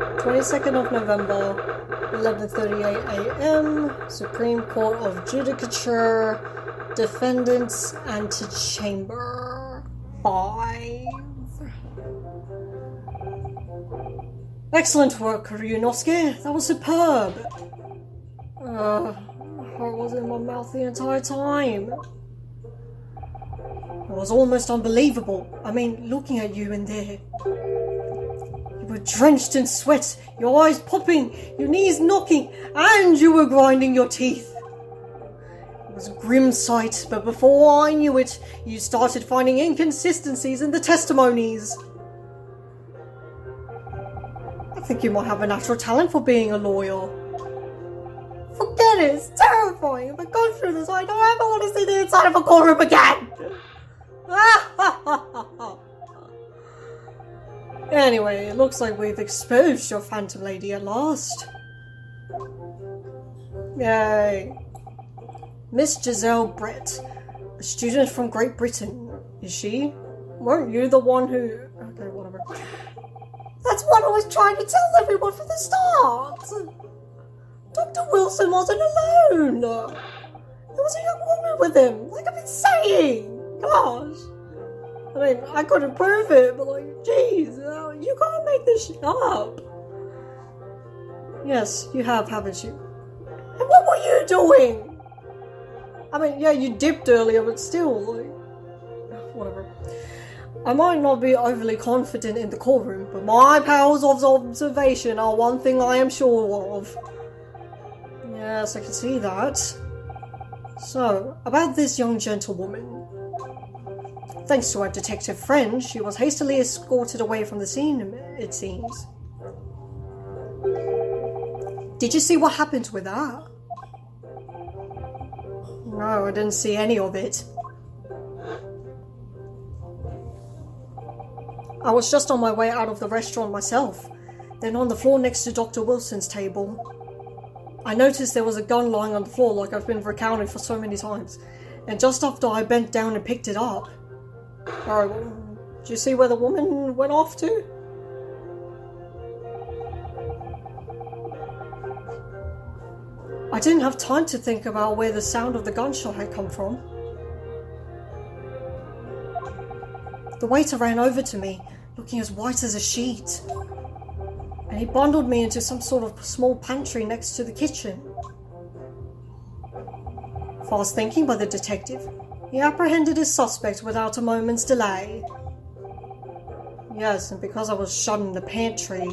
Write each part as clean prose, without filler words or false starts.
22nd of November, 11:38 a.m. Supreme Court of Judicature, Defendants Antechamber 5. Excellent work, Ryunosuke. That was superb. Heart was in my mouth the entire time. It was almost unbelievable. I mean, looking at you in there. You were drenched in sweat, your eyes popping, your knees knocking, and you were grinding your teeth. It was a grim sight, but before I knew it, you started finding inconsistencies in the testimonies. I think you might have a natural talent for being a lawyer. Forget it, it's terrifying. If I go through this, I don't ever want to see the inside of a courtroom again. Anyway, it looks like we've exposed your Phantom Lady at last. Yay. Miss Giselle Brett, a student from Great Britain, is she? Weren't you the one who... Okay, whatever. That's what I was trying to tell everyone from the start. Dr. Wilson wasn't alone. There was a young woman with him, like I've been saying. Gosh. I mean, I couldn't prove it, but like, jeez, you can't make this shit up. Yes, you have, haven't you? And what were you doing? I mean, yeah, you dipped earlier, but still, like, whatever. I might not be overly confident in the courtroom, but my powers of observation are one thing I am sure of. Yes, I can see that. So, about this young gentlewoman. Thanks to our detective friend, she was hastily escorted away from the scene, it seems. Did you see what happened with that? No, I didn't see any of it. I was just on my way out of the restaurant myself, then on the floor next to Dr. Wilson's table. I noticed there was a gun lying on the floor like I've been recounting for so many times, and just after I bent down and picked it up. Alright, did you see where the woman went off to? I didn't have time to think about where the sound of the gunshot had come from. The waiter ran over to me, looking as white as a sheet, and he bundled me into some sort of small pantry next to the kitchen. Fast thinking by the detective, he apprehended his suspect without a moment's delay. Yes, and because I was shut in the pantry,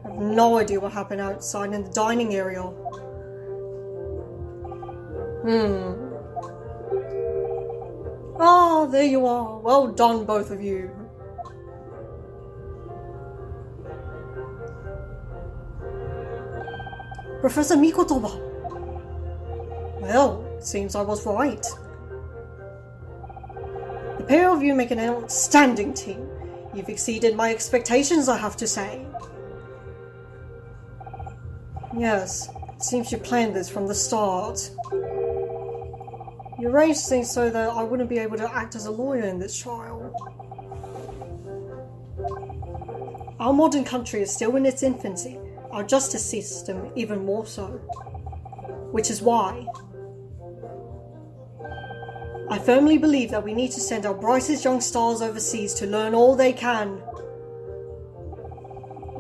I have no idea what happened outside in the dining area. Ah, there you are. Well done, both of you. Professor Mikotoba. Well, it seems I was right. The pair of you make an outstanding team. You've exceeded my expectations, I have to say. Yes, it seems you planned this from the start. You arranged things so that I wouldn't be able to act as a lawyer in this trial. Our modern country is still in its infancy, our justice system even more so. Which is why I firmly believe that we need to send our brightest young stars overseas to learn all they can.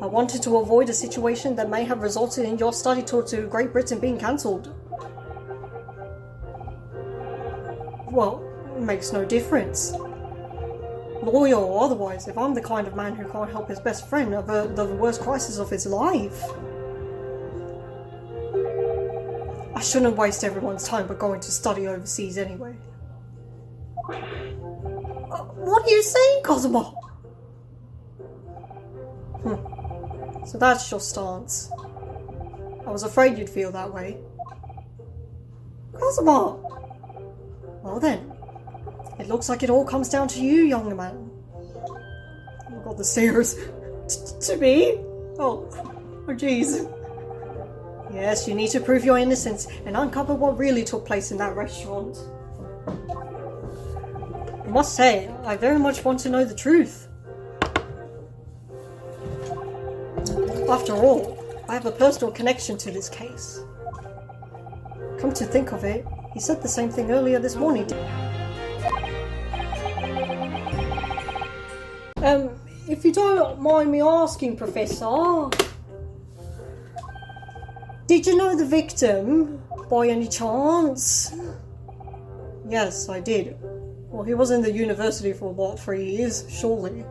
I wanted to avoid a situation that may have resulted in your study tour to Great Britain being cancelled. Well, it makes no difference. Lawyer or otherwise, if I'm the kind of man who can't help his best friend avert the worst crisis of his life. I shouldn't waste everyone's time by going to study overseas anyway. What are you saying, Cosmo? So that's your stance. I was afraid you'd feel that way. Cosmo! Well then, it looks like it all comes down to you, young man. Oh god, the stares. To me? Oh jeez. Yes, you need to prove your innocence and uncover what really took place in that restaurant. I must say, I very much want to know the truth. After all, I have a personal connection to this case. Come to think of it, he said the same thing earlier this morning. If you don't mind me asking, Professor, did you know the victim by any chance? Yes, I did. Well, he was in the university for about 3 years, surely.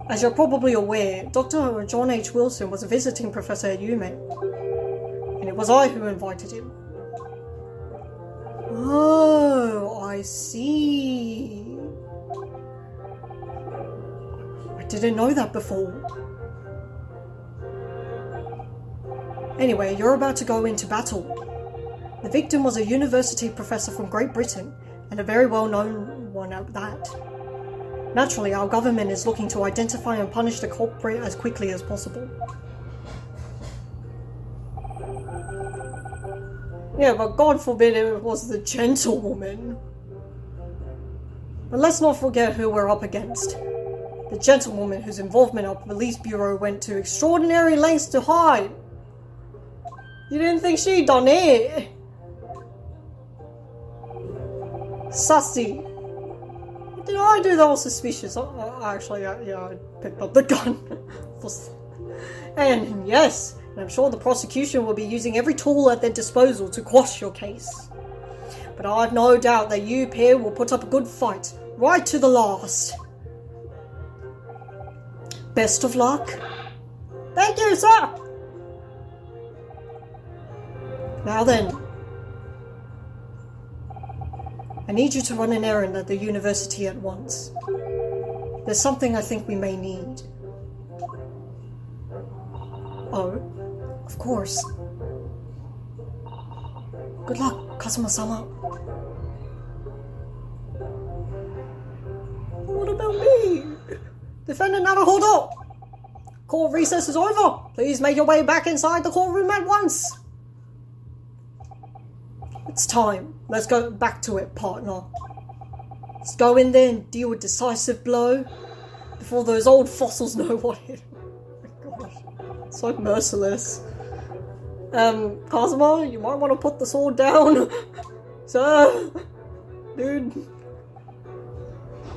As you're probably aware, Dr. John H. Wilson was a visiting professor at UMaine, and it was I who invited him. Oh, I see. I didn't know that before. Anyway, you're about to go into battle. The victim was a university professor from Great Britain, and a very well-known one at that. Naturally, our government is looking to identify and punish the culprit as quickly as possible. Yeah, but God forbid it was the gentlewoman. But let's not forget who we're up against. The gentlewoman whose involvement our police bureau went to extraordinary lengths to hide. You didn't think she'd done it? Sussy. What did I do that was suspicious? Actually, yeah, I picked up the gun. And yes, I'm sure the prosecution will be using every tool at their disposal to quash your case. But I've no doubt that you pair will put up a good fight, right to the last. Best of luck. Thank you, sir! Now then, I need you to run an errand at the university at once. There's something I think we may need. Oh, of course. Good luck, Kazuma-sama. What about me? Defendant Naruhodo! Court recess is over. Please make your way back inside the courtroom at once. It's time. Let's go back to it, partner. Let's go in there and deal a decisive blow before those old fossils know what it is. Oh my gosh. So merciless. Kazuma, you might want to put the sword down. Sir! Dude.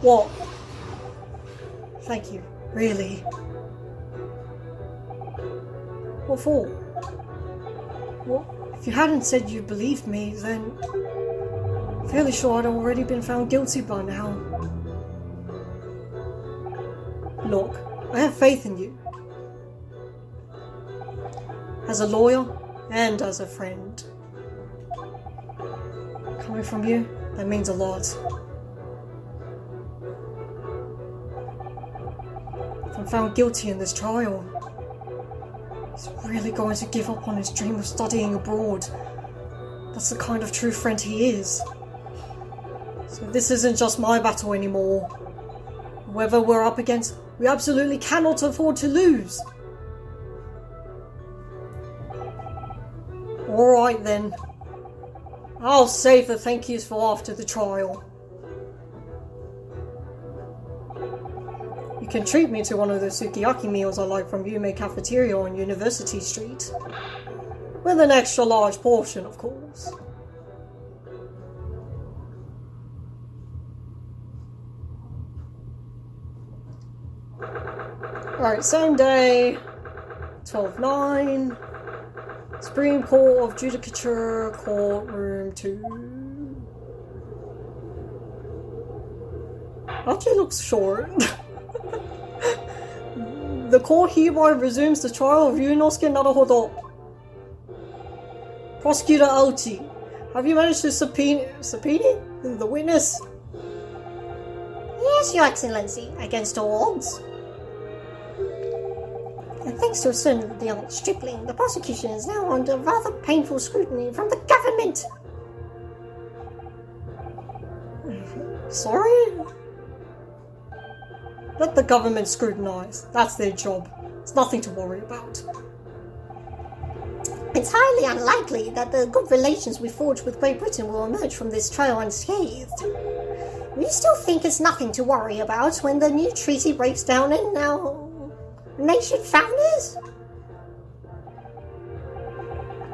What? Thank you. Really? What for? What? If you hadn't said you believed me, then I'm fairly sure I'd already been found guilty by now. Look, I have faith in you. As a lawyer and as a friend. Coming from you, that means a lot. If I'm found guilty in this trial, he's really going to give up on his dream of studying abroad. That's the kind of true friend he is. So this isn't just my battle anymore. Whoever we're up against, we absolutely cannot afford to lose. Alright then. I'll save the thank yous for after the trial. You can treat me to one of those sukiyaki meals I like from Yume Cafeteria on University Street. With an extra large portion, of course. Alright, same day, 12/9, Supreme Court of Judicature, Courtroom 2. Actually looks short. The court hereby resumes the trial of Ryunosuke Naruhodo. Prosecutor Aochi, have you managed to subpoena the witness? Yes, Your Excellency, against all odds. And thanks to a certain Dion Stripling, the prosecution is now under rather painful scrutiny from the government. Sorry? Let the government scrutinise. That's their job. It's nothing to worry about. It's highly unlikely that the good relations we forged with Great Britain will emerge from this trial unscathed. We still think it's nothing to worry about when the new treaty breaks down and now nation founders?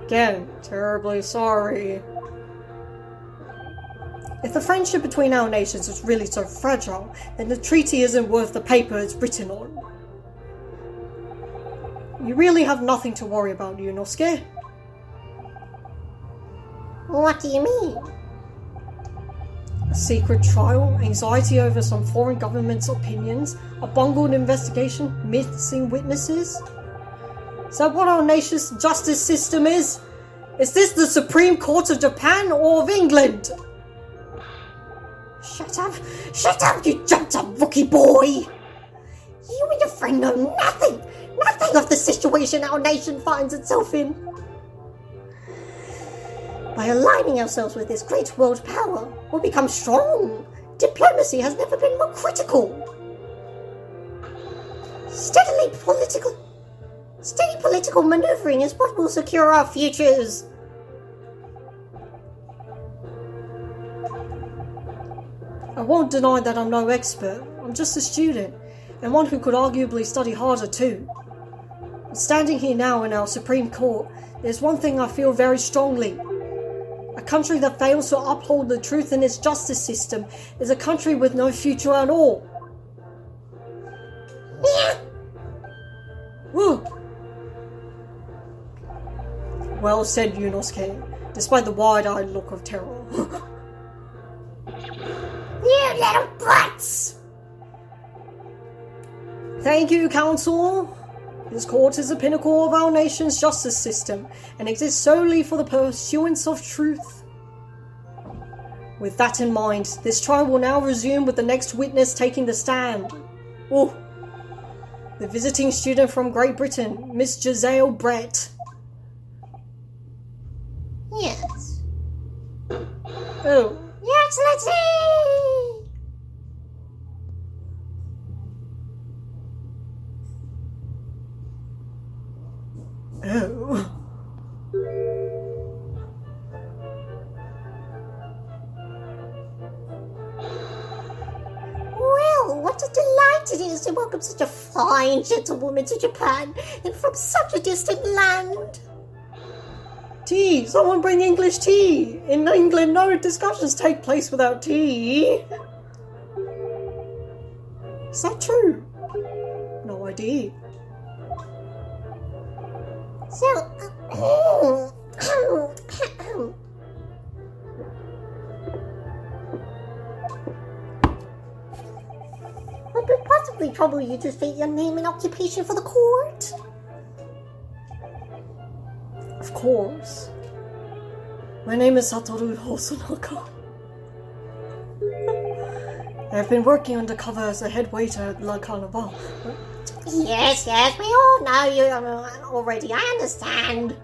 Again, terribly sorry. If the friendship between our nations is really so fragile, then the treaty isn't worth the paper it's written on. You really have nothing to worry about, Yunosuke. What do you mean? A secret trial, anxiety over some foreign government's opinions, a bungled investigation, missing witnesses? Is that what our nation's justice system is? Is this the Supreme Court of Japan or of England? Shut up, you jumped-up rookie boy! You and your friend know nothing of the situation our nation finds itself in. By aligning ourselves with this great world power, we'll become strong. Diplomacy has never been more critical. Steady political maneuvering is what will secure our futures. I won't deny that I'm no expert. I'm just a student, and one who could arguably study harder too. But standing here now in our Supreme Court, there's one thing I feel very strongly. A country that fails to uphold the truth in its justice system is a country with no future at all. Yeah. Woo! Well said, Yunosuke, despite the wide-eyed look of terror. You little brats! Thank you, Council. This court is the pinnacle of our nation's justice system and exists solely for the pursuance of truth. With that in mind, this trial will now resume with the next witness taking the stand. Oh, the visiting student from Great Britain, Miss Giselle Brett. Yes. Oh. Your Excellency! Oh. Well, what a delight it is to welcome such a fine gentlewoman to Japan, and from such a distant land. Tea! Someone bring English tea! In England, no discussions take place without tea. Is that true? No idea. So, what could possibly trouble you to state your name and occupation for the court? Of course. My name is Satoru Hosonoka. I've been working undercover as a head waiter at La Carnival. Yes, we all know you already, I understand.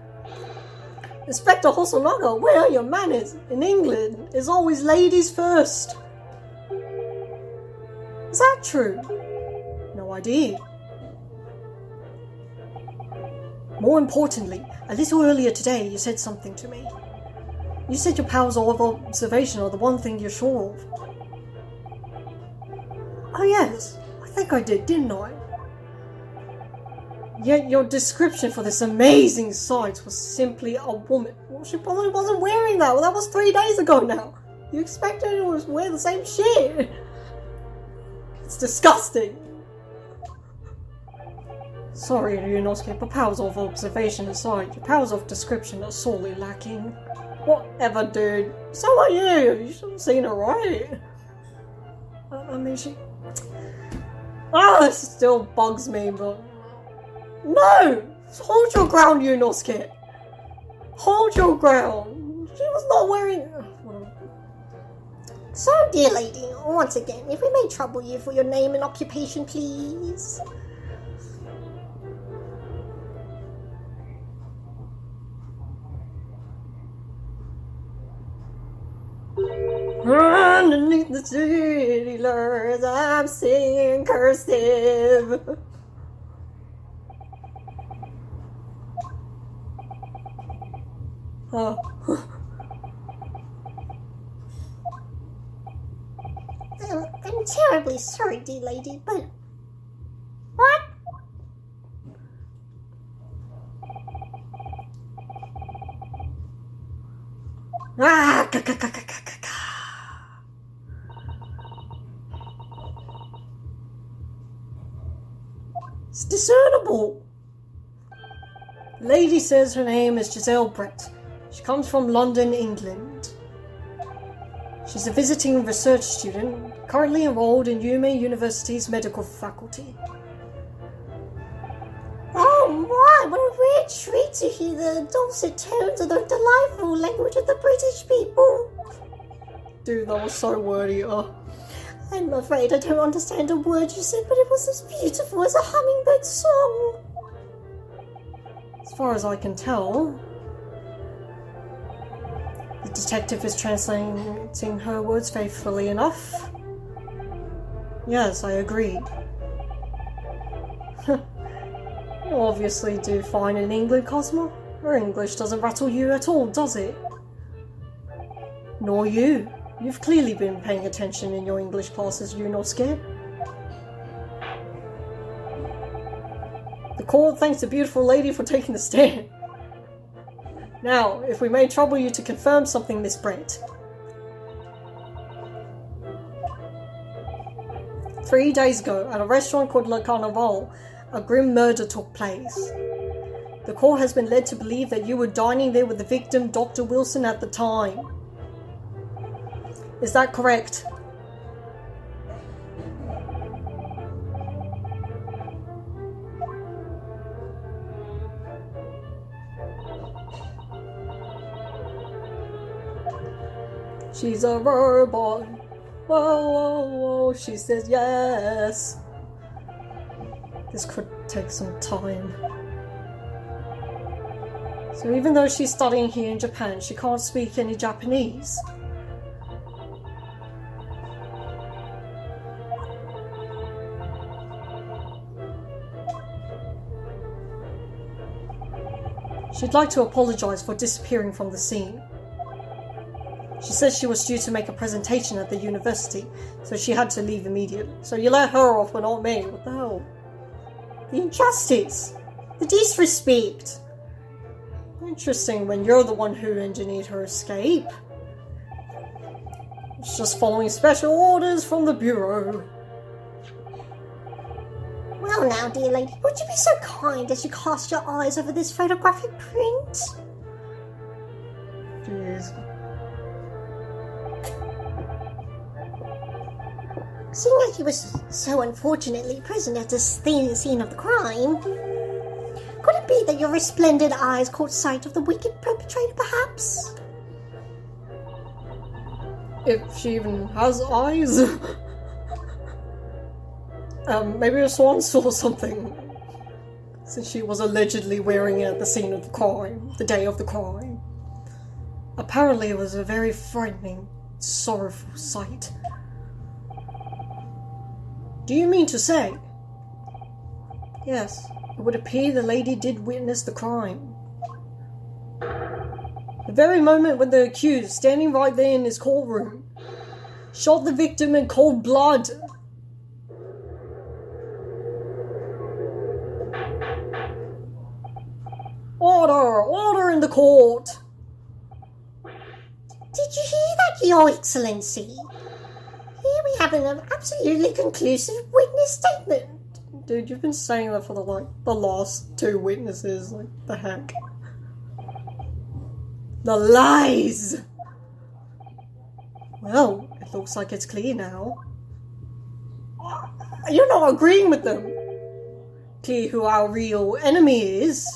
Inspector Hosonoka, where are your manners? In England, it's always ladies first. Is that true? No idea. More importantly, a little earlier today you said something to me. You said your powers of observation are the one thing you're sure of. Oh yes, I think I did, didn't I? Yet your description for this amazing sight was simply a woman. Well, she probably wasn't wearing that. Well, that was 3 days ago now. You expected her to wear the same shit. It's disgusting. Sorry, Yunosuke, but powers of observation aside, your powers of description are sorely lacking. Whatever, dude. So are you. You should have seen her, right? I mean, she... Oh, this still bugs me, but... No! Hold your ground, Yunosuke! Hold your ground! She was not wearing... So, dear lady, once again, if we may trouble you for your name and occupation, please. Underneath the city lures, I'm singing cursive. Oh. I'm terribly sorry, dear lady, but... What? It's discernible. The lady says her name is Giselle Brett. She comes from London, England. She's a visiting research student, currently enrolled in UMA University's medical faculty. Oh my, what a rare treat to hear the dulcet tones of the delightful language of the British people. Dude, that was so wordy. I'm afraid I don't understand a word you said, but it was as beautiful as a hummingbird song. As far as I can tell, the detective is translating her words faithfully enough. Yes, I agree. You obviously do fine in England, Cosmo. Her English doesn't rattle you at all, does it? Nor you. You've clearly been paying attention in your English classes, Yunosuke. The court thanks the beautiful lady for taking the stand. Now, if we may trouble you to confirm something, Miss Brett. 3 days ago, at a restaurant called Le Carnaval, a grim murder took place. The court has been led to believe that you were dining there with the victim, Dr. Wilson, at the time. Is that correct? She's a robot. Whoa, whoa, whoa. She says yes. This could take some time. So even though she's studying here in Japan, she can't speak any Japanese. She'd like to apologize for disappearing from the scene. She says she was due to make a presentation at the university, so she had to leave immediately. So you let her off, but not me. What the hell? The injustice! The disrespect! Interesting when you're the one who engineered her escape. It's just following special orders from the Bureau. Well now, dear lady, would you be so kind as you cast your eyes over this photographic print? Jeez. Seeing as you was so unfortunately present at the scene of the crime, could it be that your resplendent eyes caught sight of the wicked perpetrator, perhaps? If she even has eyes. Maybe a swan saw something. Since she was allegedly wearing it at the scene of the crime, the day of the crime. Apparently it was a very frightening, sorrowful sight. Do you mean to say? Yes, it would appear the lady did witness the crime. The very moment when the accused, standing right there in his courtroom, shot the victim in cold blood. Order! Order in the court! Did you hear that, Your Excellency? Here we have an absolutely conclusive witness statement. Dude, you've been saying that for the last 2 witnesses. Like, the heck? The lies! Well, it looks like it's clear now. You're not agreeing with them. Clear who our real enemy is.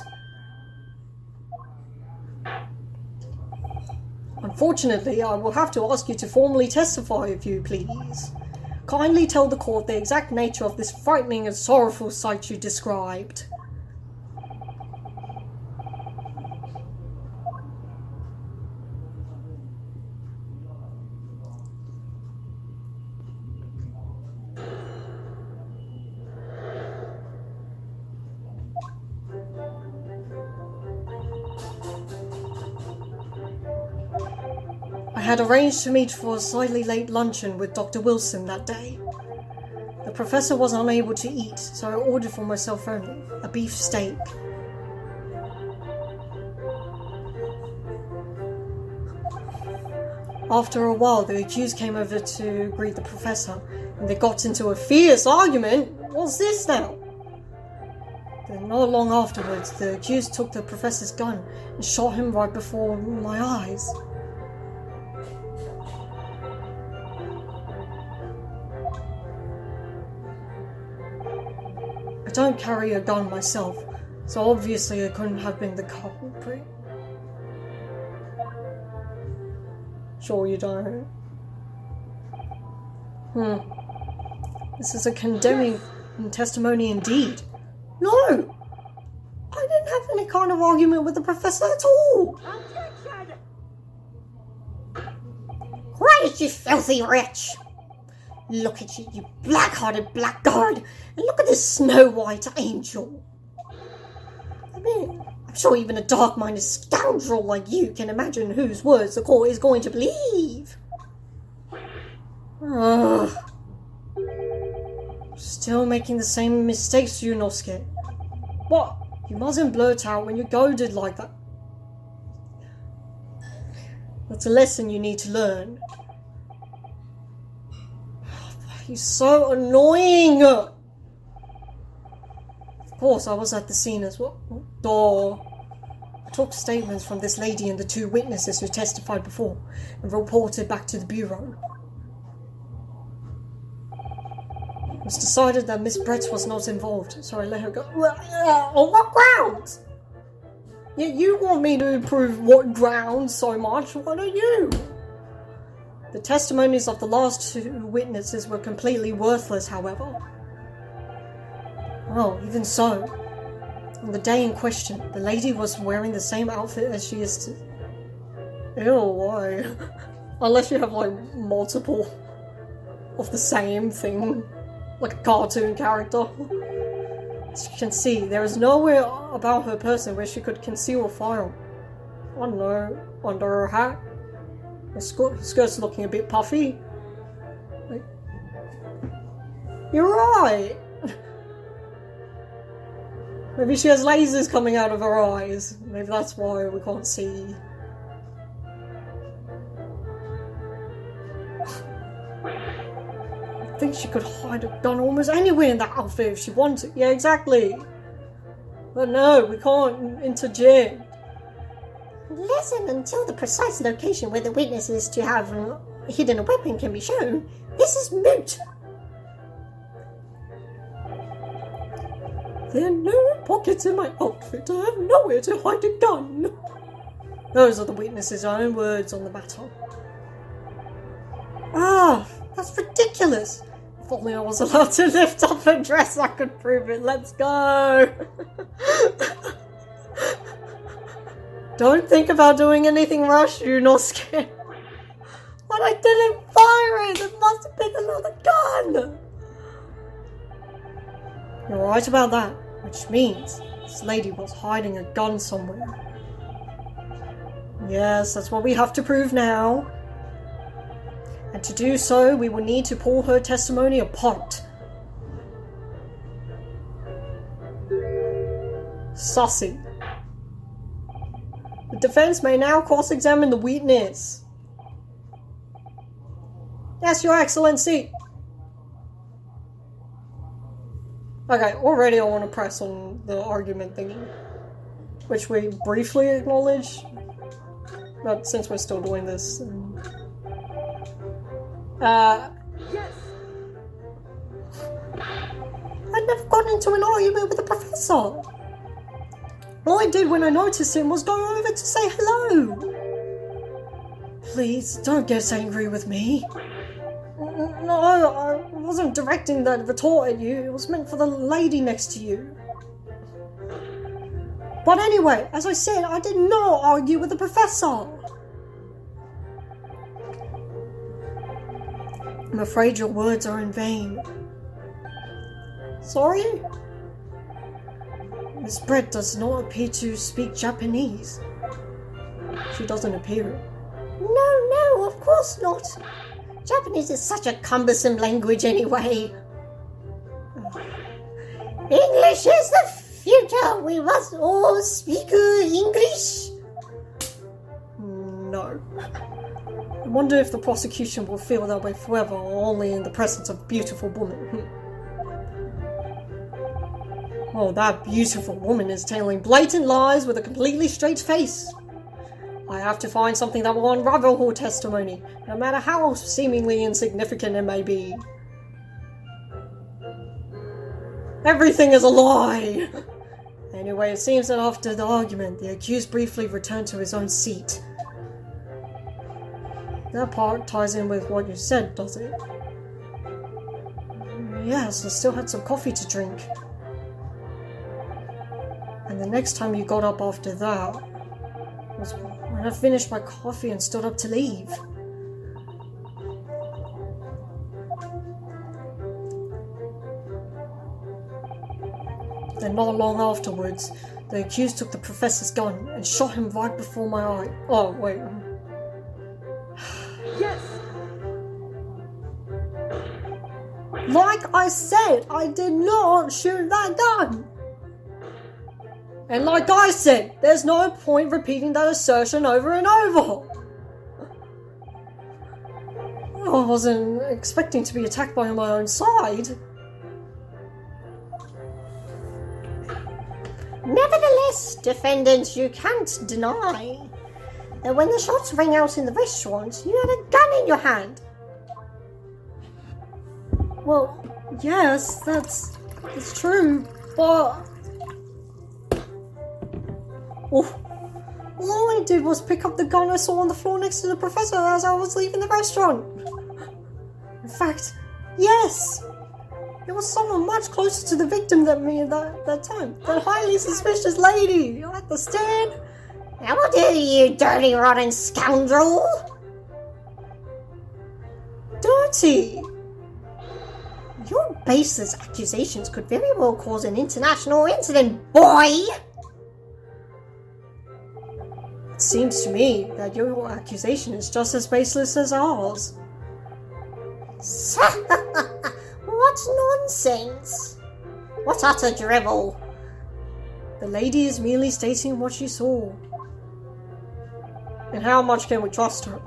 Unfortunately, I will have to ask you to formally testify if you please. Kindly tell the court the exact nature of this frightening and sorrowful sight you described. I had arranged to meet for a slightly late luncheon with Dr. Wilson that day. The professor was unable to eat, so I ordered for myself only a beef steak. After a while, the accused came over to greet the professor, and they got into a fierce argument. What's this now? Then not long afterwards, the accused took the professor's gun and shot him right before my eyes. I don't carry a gun myself, so obviously I couldn't have been the culprit. Sure you don't? This is a condemning testimony indeed. No! I didn't have any kind of argument with the professor at all! Quiet, you filthy wretch! Look at you, you black-hearted blackguard! And look at this snow-white angel! I mean, I'm sure even a dark-minded scoundrel like you can imagine whose words the court is going to believe. Still making the same mistakes, Yunosuke. What? You mustn't blurt out when you're goaded like that. That's a lesson you need to learn. He's so annoying! Of course, I was at the scene as well. I took statements from this lady and the two witnesses who testified before and reported back to the bureau. It was decided that Miss Brett was not involved, so I let her go. On what grounds? Yeah, you want me to prove what grounds so much? Why don't you? The testimonies of the last two witnesses were completely worthless, however. Well, even so, on the day in question, the lady was wearing the same outfit as she is Ew, why? Unless you have, like, multiple of the same thing. Like a cartoon character. As you can see, there is nowhere about her person where she could conceal a file. I don't know, under her hat. Her skirt's looking a bit puffy. Like, you're right! Maybe she has lasers coming out of her eyes. Maybe that's why we can't see. I think she could hide a gun almost anywhere in that outfit if she wanted. Yeah, exactly. But no, we can't interject. Listen, until the precise location where the witness is to have hidden a weapon can be shown, this is moot. There are no pockets in my outfit. I have nowhere to hide a gun. Those are the witness's own words on the matter. Ah, that's ridiculous. If only I was allowed to lift up her dress, I could prove it. Let's go. Don't think about doing anything rash, Yunosuke. But I didn't fire it. It must have been another gun. You're right about that, which means this lady was hiding a gun somewhere. Yes, that's what we have to prove now. And to do so, we will need to pull her testimony apart. Sussy. The defense may now cross-examine the witness. Yes, Your Excellency. Okay, already I want to press on the argument thingy, which we briefly acknowledge, but since we're still doing this, Yes. I'd never got into an argument with the professor. All I did when I noticed him was go over to say hello. Please, don't get angry with me. No, I wasn't directing that retort at you. It was meant for the lady next to you. But anyway, as I said, I did not argue with the professor. I'm afraid your words are in vain. Sorry? Miss Brett does not appear to speak Japanese. She doesn't appear. No, of course not. Japanese is such a cumbersome language anyway. English is the future. We must all speak English. No. wonder if the prosecution will feel that way forever or only in the presence of a beautiful woman. Oh, that beautiful woman is telling blatant lies with a completely straight face. I have to find something that will unravel her testimony, no matter how seemingly insignificant it may be. Everything is a lie! Anyway, it seems that after the argument, the accused briefly returned to his own seat. That part ties in with what you said, does it? Yes, I still had some coffee to drink. And the next time you got up after that was when I finished my coffee and stood up to leave. Then not long afterwards, the accused took the professor's gun and shot him right before my eye. Oh, wait. Yes! Like I said, I did not shoot that gun! And like I said, there's no point repeating that assertion over and over. I wasn't expecting to be attacked by my own side. Nevertheless, defendant, you can't deny that when the shots rang out in the restaurant, you had a gun in your hand. Well, yes, that's true, but... Oh, all I did was pick up the gun I saw on the floor next to the professor as I was leaving the restaurant. In fact, yes! It was someone much closer to the victim than me at that time. That highly suspicious lady at the stand. How dare you, dirty, rotten scoundrel! Dirty! Your baseless accusations could very well cause an international incident, boy! It seems to me that your accusation is just as baseless as ours. What nonsense! What utter drivel! The lady is merely stating what she saw. And how much can we trust her?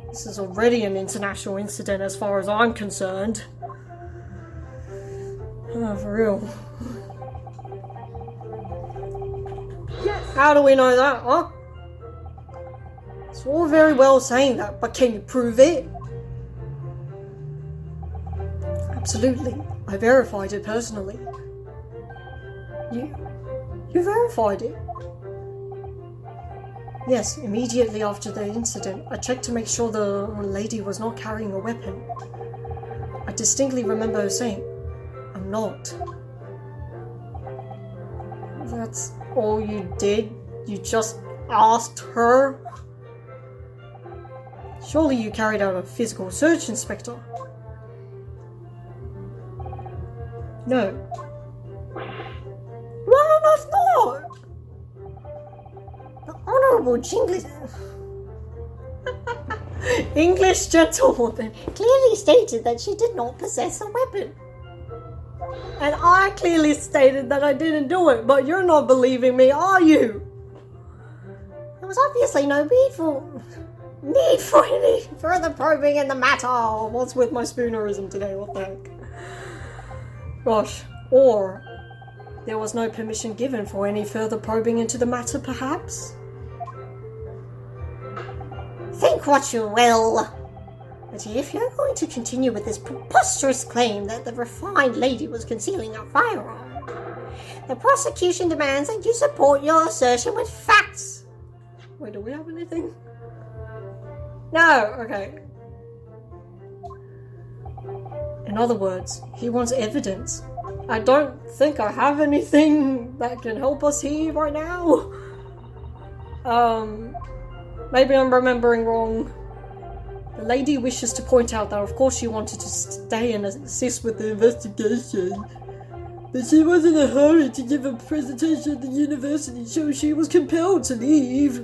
This is already an international incident as far as I'm concerned. Oh, for real. Yes! How do we know that, huh? It's all very well saying that, but can you prove it? Absolutely. I verified it personally. You verified it? Yes, immediately after the incident, I checked to make sure the lady was not carrying a weapon. I distinctly remember her saying, "I'm not." That's all you did? You just asked her? Surely you carried out a physical search, Inspector. No. Why on earth not? The Honourable English English gentlewoman clearly stated that she did not possess a weapon. and I clearly stated that I didn't do it, but you're not believing me, are you? There was obviously no need for any further probing in the matter. Oh, what's with my spoonerism today? What the heck? Gosh. Or there was no permission given for any further probing into the matter, perhaps? Think what you will. But if you're going to continue with this preposterous claim that the refined lady was concealing a firearm, the prosecution demands that you support your assertion with facts. Wait, do we have anything? No, okay. In other words, he wants evidence. I don't think I have anything that can help us here right now. Maybe I'm remembering wrong. The lady wishes to point out that of course she wanted to stay and assist with the investigation, but she was in a hurry to give a presentation at the university, so she was compelled to leave.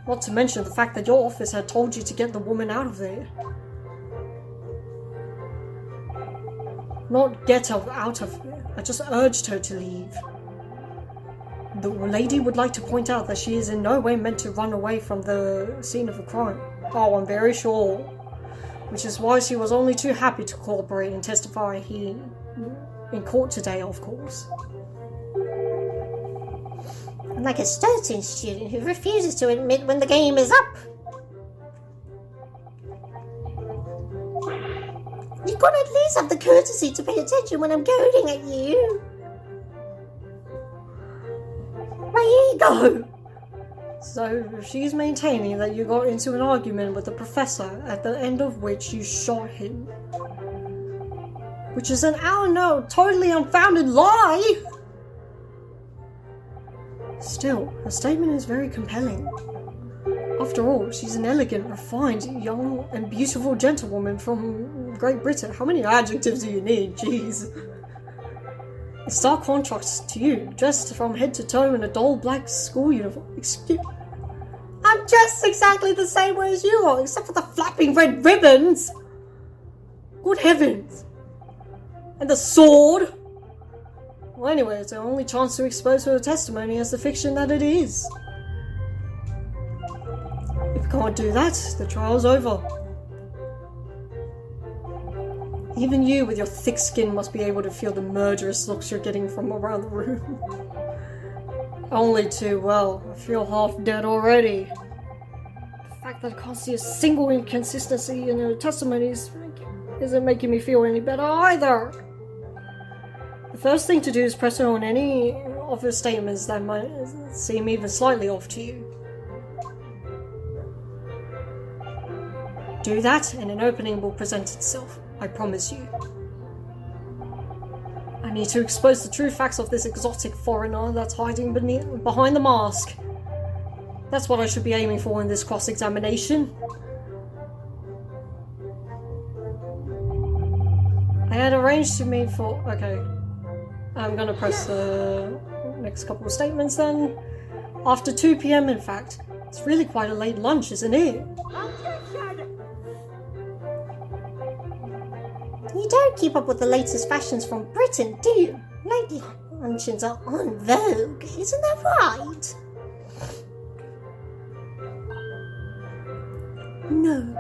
Not to mention the fact that your office had told you to get the woman out of there. Not get her out of there, I just urged her to leave. The lady would like to point out that she is in no way meant to run away from the scene of a crime. Oh, I'm very sure. Which is why she was only too happy to cooperate and testify here in court today, of course. Like a certain student who refuses to admit when the game is up. You could at least have the courtesy to pay attention when I'm goading at you. Right, here you go. So she's maintaining that you got into an argument with the professor, at the end of which you shot him. Which is an totally unfounded lie! Still, her statement is very compelling. After all, she's an elegant, refined, young and beautiful gentlewoman from Great Britain. How many adjectives do you need? Jeez. In stark contrast to you, dressed from head to toe in a dull black school uniform. I'm dressed exactly the same way as you are, except for the flapping red ribbons. Good heavens! And the sword! Well, anyway, it's the only chance to expose her testimony as the fiction that it is. If you can't do that, the trial's over. Even you, with your thick skin, must be able to feel the murderous looks you're getting from around the room. Only too well. I feel half dead already. The fact that I can't see a single inconsistency in her testimonies isn't making me feel any better either. The first thing to do is press her on any of her statements that might seem even slightly off to you. Do that, and an opening will present itself. I promise you. I need to expose the true facts of this exotic foreigner that's hiding behind the mask. That's what I should be aiming for in this cross-examination. I had arranged to meet for... Okay. I'm gonna press the next couple of statements then. After 2 p.m. in fact. It's really quite a late lunch, isn't it? You don't keep up with the latest fashions from Britain, do you? Late luncheons are en vogue, isn't that right? No.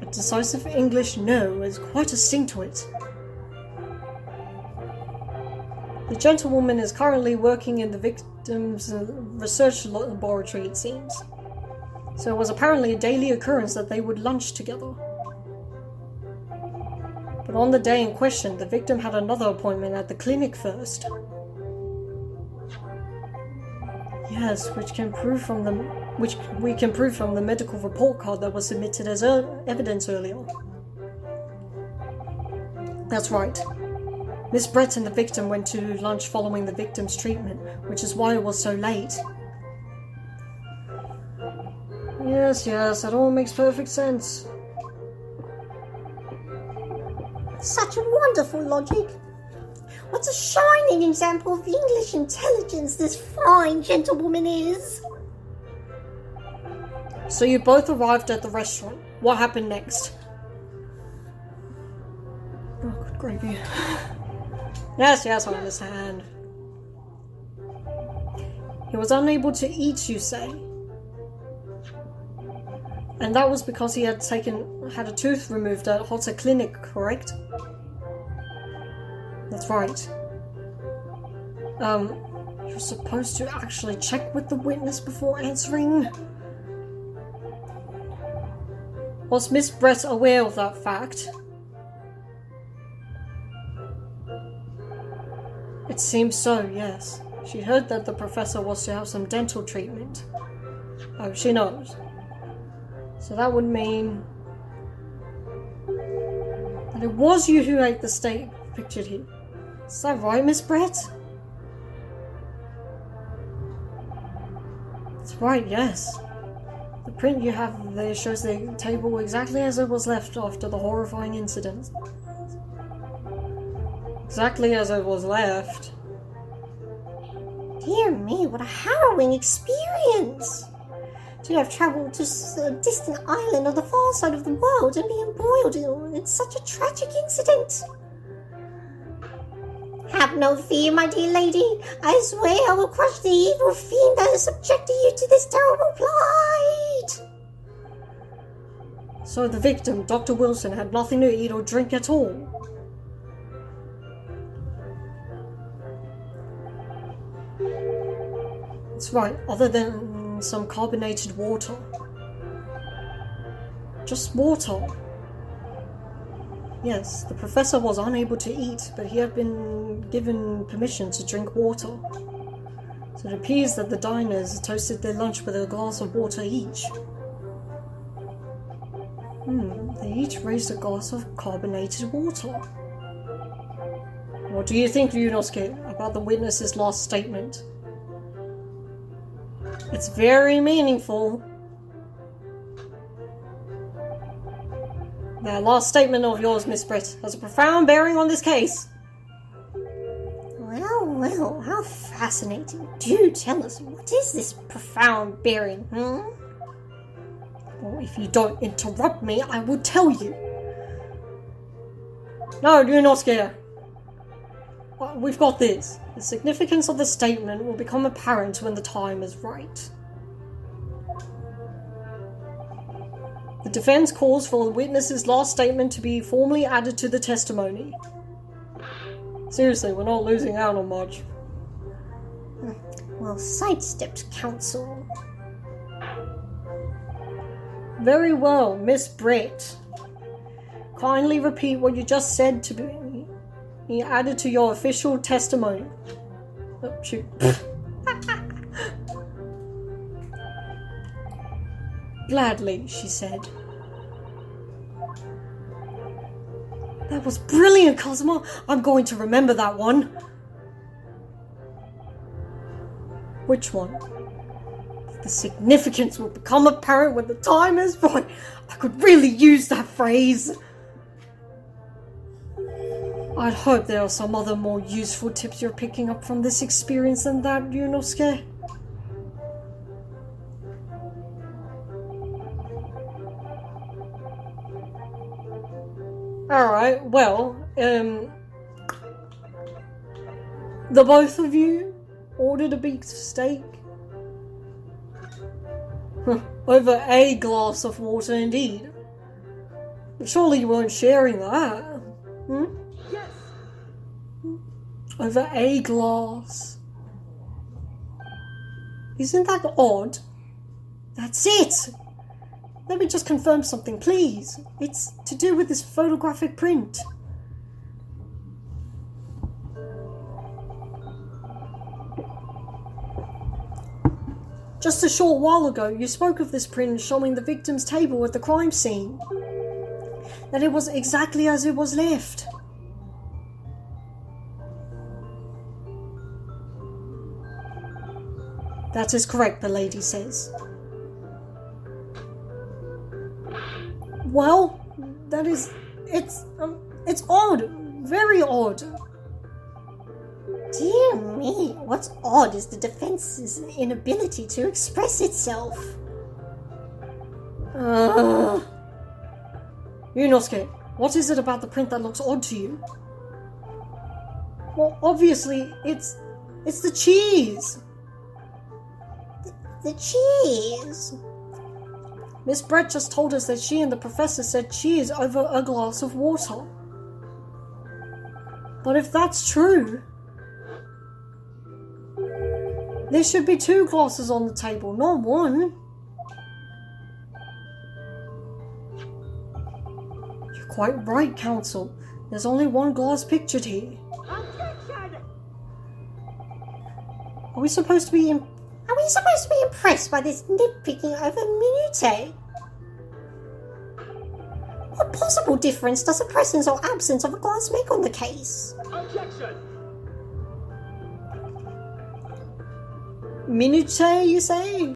A decisive English no has quite a sting to it. The gentlewoman is currently working in the victim's research laboratory, it seems. So it was apparently a daily occurrence that they would lunch together. But on the day in question, the victim had another appointment at the clinic first. Yes, which we can prove from the medical report card that was submitted as evidence earlier. That's right. Miss Brett and the victim went to lunch following the victim's treatment, which is why it was so late. Yes, that all makes perfect sense. Such wonderful logic. What a shining example of English intelligence this fine gentlewoman is. So you both arrived at the restaurant. What happened next? Oh, good gravy. Yes, I understand. He was unable to eat, you say? And that was because he had a tooth removed at Hotter Clinic, correct? That's right. You're supposed to actually check with the witness before answering. Was Miss Brett aware of that fact? It seems so, yes. She heard that the professor was to have some dental treatment. Oh, she knows. So that would mean that it was you who ate the steak pictured here. Is that right, Miss Brett? That's right, yes. The print you have there shows the table exactly as it was left after the horrifying incident. Exactly as it was left. Dear me, what a harrowing experience! To have travelled to a distant island on the far side of the world and be embroiled in such a tragic incident. Have no fear, my dear lady. I swear I will crush the evil fiend that has subjected you to this terrible plight. So the victim, Dr. Wilson, had nothing to eat or drink at all. That's right, other than some carbonated water. Just water. Yes, the professor was unable to eat, but he had been given permission to drink water. So it appears that the diners toasted their lunch with a glass of water each. They each raised a glass of carbonated water. What do you think, Ryunosuke, about the witness's last statement? It's very meaningful. That last statement of yours, Miss Britt, has a profound bearing on this case. Well, how fascinating. Do tell us, what is this profound bearing, Well, if you don't interrupt me, I will tell you. No, Ryunosuke. We've got this. The significance of the statement will become apparent when the time is right. The defense calls for the witness's last statement to be formally added to the testimony. Seriously, we're not losing out on much. Well, sidestepped, counsel. Very well, Miss Britt. Kindly repeat what you just said to me. Be added to your official testimony. Oh, shoot. Gladly, she said. That was brilliant, Cosmo. I'm going to remember that one. Which one? The significance will become apparent when the time is right. I could really use that phrase. I'd hope there are some other more useful tips you're picking up from this experience than that, Ryunosuke. Alright, well, the both of you ordered a beef steak? Over a glass of water indeed. But surely you weren't sharing that, Yes. Over a glass. Isn't that odd? That's it! Let me just confirm something, please. It's to do with this photographic print. Just a short while ago, you spoke of this print showing the victim's table at the crime scene. That it was exactly as it was left. That is correct, the lady says. Well, that is... It's odd. Very odd. Dear me, what's odd is the defense's inability to express itself. Ryunosuke, what is it about the print that looks odd to you? Well, obviously, it's the cheese. The cheese. Miss Brett just told us that she and the professor said cheese over a glass of water. But if that's true, there should be 2 glasses on the table, not 1. You're quite right, Counsel. There's only 1 glass pictured here. Objection! Are we supposed to be impressed by this nitpicking over minutiae? What possible difference does the presence or absence of a glass make on the case? Objection! minutiae, you say?